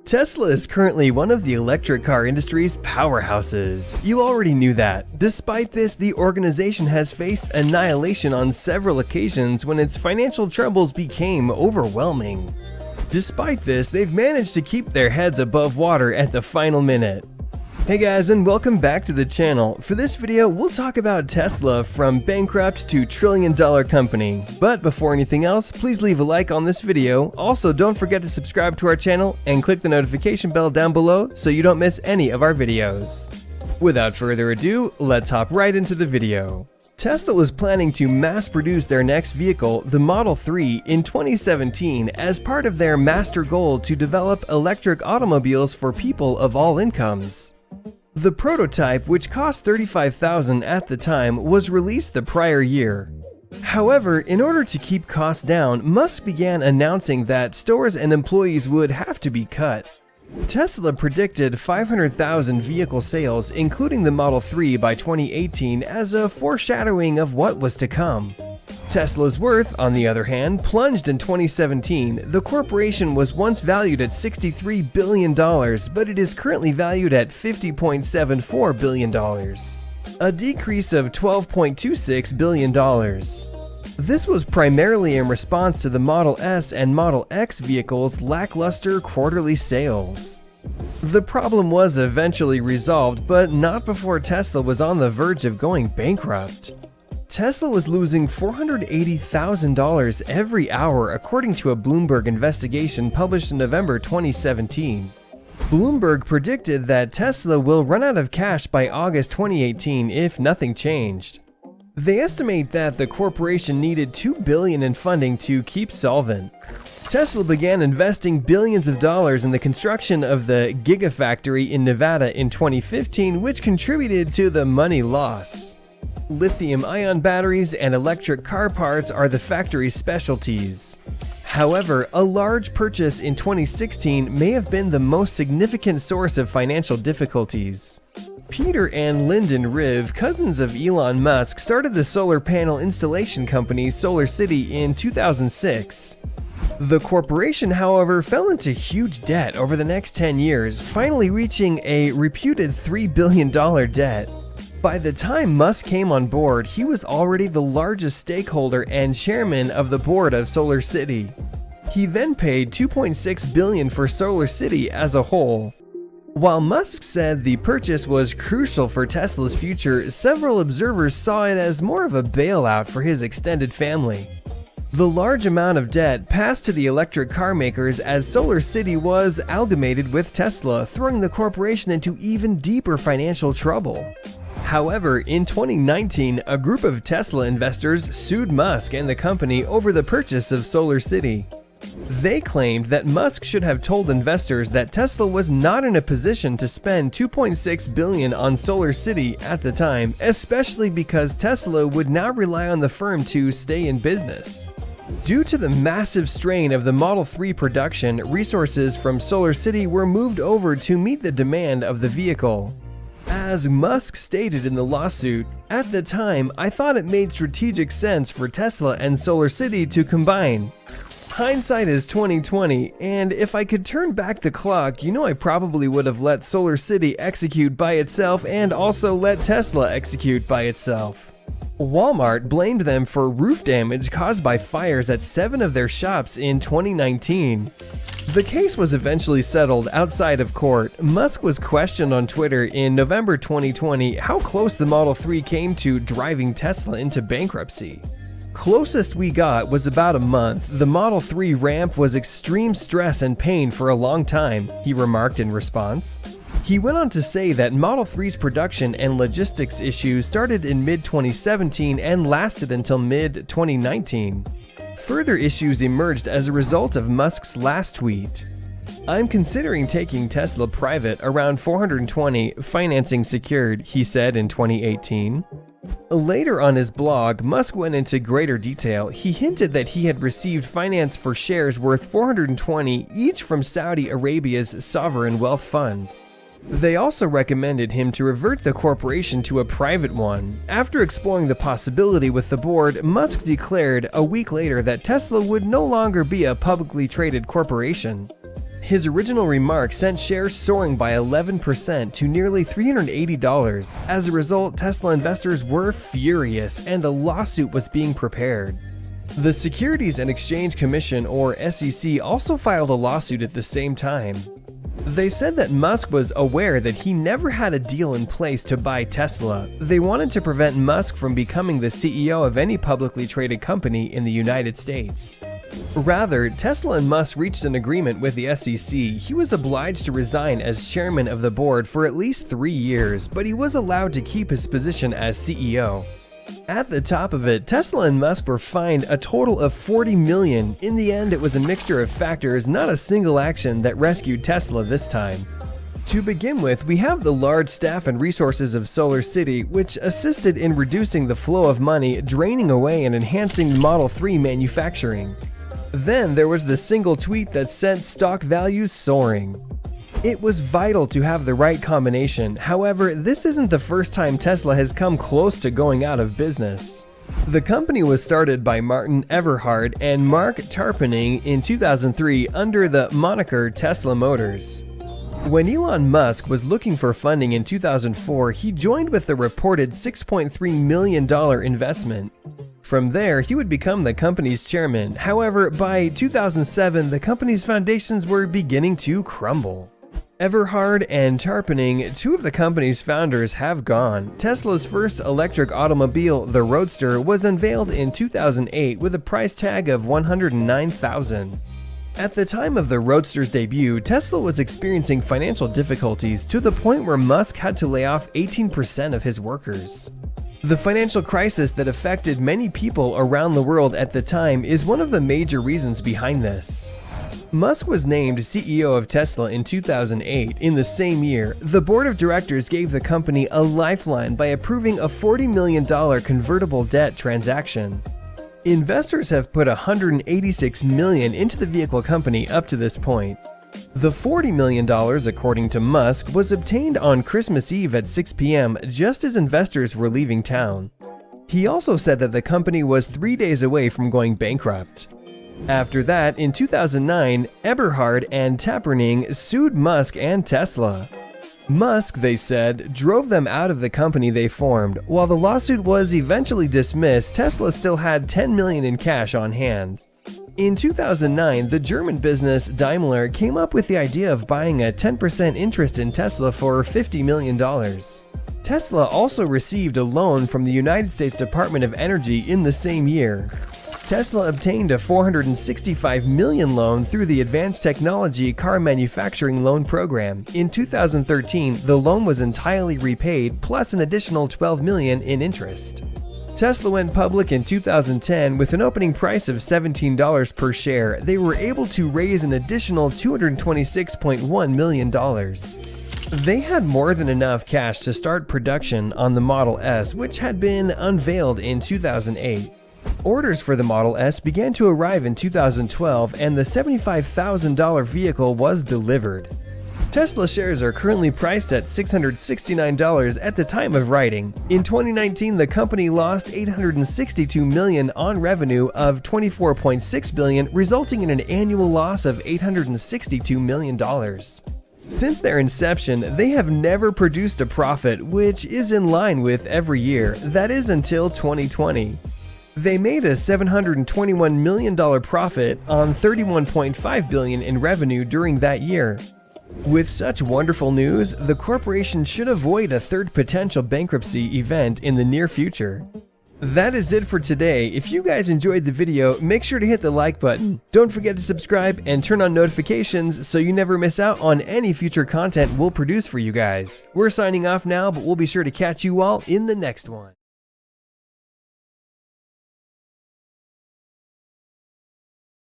Tesla is currently one of the electric car industry's powerhouses. You already knew that. Despite this, the organization has faced annihilation on several occasions when its financial troubles became overwhelming. Despite this, they've managed to keep their heads above water at the final minute. Hey guys, and welcome back to the channel. For this video, we'll talk about Tesla from bankrupt to trillion-dollar company. But before anything else, please leave a like on this video. Also, don't forget to subscribe to our channel and click the notification bell down below so you don't miss any of our videos. Without further ado, let's hop right into the video. Tesla was planning to mass-produce their next vehicle, the Model 3, in 2017 as part of their master goal to develop electric automobiles for people of all incomes. The prototype, which cost $35,000 at the time, was released the prior year. However, in order to keep costs down, Musk began announcing that stores and employees would have to be cut. Tesla predicted 500,000 vehicle sales, including the Model 3, by 2018 as a foreshadowing of what was to come. Tesla's worth, on the other hand, plunged in 2017. The corporation was once valued at $63 billion, but it is currently valued at $50.74 billion, a decrease of $12.26 billion. This was primarily in response to the Model S and Model X vehicles' lackluster quarterly sales. The problem was eventually resolved, but not before Tesla was on the verge of going bankrupt. Tesla was losing $480,000 every hour according to a Bloomberg investigation published in November 2017. Bloomberg predicted that Tesla will run out of cash by August 2018 if nothing changed. They estimate that the corporation needed $2 billion in funding to keep solvent. Tesla began investing billions of dollars in the construction of the gigafactory in Nevada in 2015, which contributed to the money loss. Lithium-ion batteries and electric car parts are the factory's specialties. However, a large purchase in 2016 may have been the most significant source of financial difficulties. Peter and Lyndon Rive, cousins of Elon Musk, started the solar panel installation company SolarCity in 2006. The corporation, however, fell into huge debt over the next 10 years, finally reaching a reputed $3 billion debt. By the time Musk came on board, he was already the largest stakeholder and chairman of the board of SolarCity. He then paid $2.6 billion for SolarCity as a whole. While Musk said the purchase was crucial for Tesla's future, several observers saw it as more of a bailout for his extended family. The large amount of debt passed to the electric car makers as SolarCity was amalgamated with Tesla, throwing the corporation into even deeper financial trouble. However, in 2019, a group of Tesla investors sued Musk and the company over the purchase of SolarCity. They claimed that Musk should have told investors that Tesla was not in a position to spend $2.6 billion on SolarCity at the time, especially because Tesla would now rely on the firm to stay in business. Due to the massive strain of the Model 3 production, resources from SolarCity were moved over to meet the demand of the vehicle. As Musk stated in the lawsuit, "At the time, I thought it made strategic sense for Tesla and SolarCity to combine. Hindsight is 20/20, and if I could turn back the clock, I probably would have let SolarCity execute by itself and also let Tesla execute by itself." Walmart blamed them for roof damage caused by fires at 7 of their shops in 2019. The case was eventually settled outside of court. Musk was questioned on Twitter in November 2020 how close the Model 3 came to driving Tesla into bankruptcy. "Closest we got was about a month. The Model 3 ramp was extreme stress and pain for a long time," he remarked in response. He went on to say that Model 3's production and logistics issues started in mid-2017 and lasted until mid-2019. Further issues emerged as a result of Musk's last tweet. "I'm considering taking Tesla private, around 420, financing secured," he said in 2018. Later on his blog, Musk went into greater detail. He hinted that he had received finance for shares worth 420 each from Saudi Arabia's sovereign wealth fund. They also recommended him to revert the corporation to a private one. After exploring the possibility with the board, Musk declared a week later that Tesla would no longer be a publicly traded corporation. His original remark sent shares soaring by 11% to nearly $380. As a result, Tesla investors were furious and a lawsuit was being prepared. The Securities and Exchange Commission, or SEC, also filed a lawsuit at the same time. They said that Musk was aware that he never had a deal in place to buy Tesla. They wanted to prevent Musk from becoming the CEO of any publicly traded company in the United States. Rather, Tesla and Musk reached an agreement with the SEC. He was obliged to resign as chairman of the board for at least 3 years, but he was allowed to keep his position as CEO. At the top of it, Tesla and Musk were fined a total of $40 million. In the end, it was a mixture of factors, not a single action, that rescued Tesla this time. To begin with, we have the large staff and resources of Solar City, which assisted in reducing the flow of money, draining away and enhancing Model 3 manufacturing. Then there was the single tweet that sent stock values soaring. It was vital to have the right combination. However, this isn't the first time Tesla has come close to going out of business. The company was started by Martin Eberhard and Mark Tarpenning in 2003 under the moniker Tesla Motors. When Elon Musk was looking for funding in 2004, he joined with the reported $6.3 million investment. From there, he would become the company's chairman. However, by 2007, the company's foundations were beginning to crumble. Eberhard and Tarpenning, two of the company's founders, have gone. Tesla's first electric automobile, the Roadster, was unveiled in 2008 with a price tag of $109,000. At the time of the Roadster's debut, Tesla was experiencing financial difficulties to the point where Musk had to lay off 18% of his workers. The financial crisis that affected many people around the world at the time is one of the major reasons behind this. Musk was named CEO of Tesla in 2008. In the same year, the board of directors gave the company a lifeline by approving a $40 million convertible debt transaction. Investors have put $186 million into the vehicle company up to this point. The $40 million, according to Musk, was obtained on Christmas Eve at 6 p.m. just as investors were leaving town. He also said that the company was 3 days away from going bankrupt. After that, in 2009, Eberhard and Tarpenning sued Musk and Tesla. Musk, they said, drove them out of the company they formed. While the lawsuit was eventually dismissed, Tesla still had $10 million in cash on hand. In 2009, the German business Daimler came up with the idea of buying a 10% interest in Tesla for $50 million. Tesla also received a loan from the United States Department of Energy in the same year. Tesla obtained a $465 million loan through the Advanced Technology Car Manufacturing Loan Program. In 2013, the loan was entirely repaid, plus an additional $12 million in interest. Tesla went public in 2010 with an opening price of $17 per share. They were able to raise an additional $226.1 million. They had more than enough cash to start production on the Model S, which had been unveiled in 2008. Orders for the Model S began to arrive in 2012, and the $75,000 vehicle was delivered. Tesla shares are currently priced at $669 at the time of writing. In 2019, the company lost $862 million on revenue of $24.6 billion, resulting in an annual loss of $862 million. Since their inception, they have never produced a profit, which is in line with every year. That is until 2020. They made a $721 million profit on $31.5 billion in revenue during that year. With such wonderful news, the corporation should avoid a third potential bankruptcy event in the near future. That is it for today. If you guys enjoyed the video, make sure to hit the like button. Don't forget to subscribe and turn on notifications so you never miss out on any future content we'll produce for you guys. We're signing off now, but we'll be sure to catch you all in the next one.